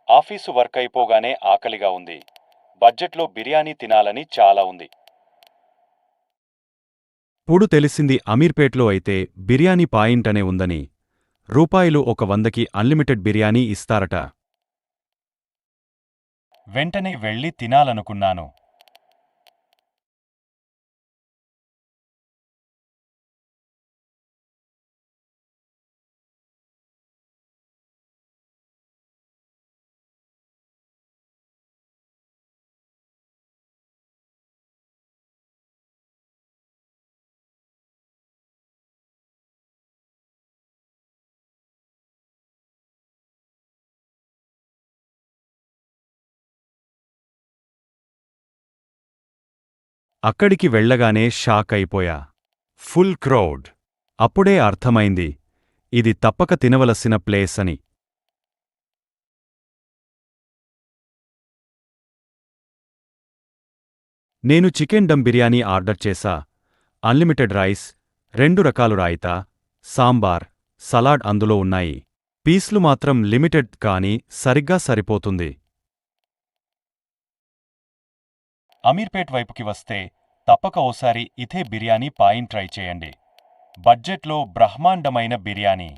Office work అయిపోగానే ఆకలిగా ఉంది. బడ్జెట్లో బిర్యానీ తినాలని చాలా ఉంది. ఇప్పుడు తెలిసింది అమీర్పేట్లో అయితే బిర్యానీ పాయింట్ అనే ఉందని. రూపాయలు 100కి అన్లిమిటెడ్ బిర్యానీ ఇస్తారట. వెంటనే వెళ్ళి తినాలనుకున్నాను. అక్కడికి వెళ్ళగానే షాక్ అయిపోయా. Full crowd. అప్పుడే అర్థమైంది ఇది తప్పక తినవలసిన ప్లేస్ అని. నేను చికెన్ దమ్ బిర్యానీ ఆర్డర్ చేశా. అన్లిమిటెడ్ రైస్, 2 రకాలు రాయితా, సాంబార్, సలాడ్ అందులో ఉన్నాయి. పీస్లు మాత్రం లిమిటెడ్ కానీ సరిగ్గా సరిపోతుంది. అమీర్పేట్ వైపుకి వస్తే తప్పక ఓసారి ఇథే బిర్యానీ పాయింట్ ట్రై చేయండి. బడ్జెట్లో బ్రహ్మాండమైన బిర్యానీ.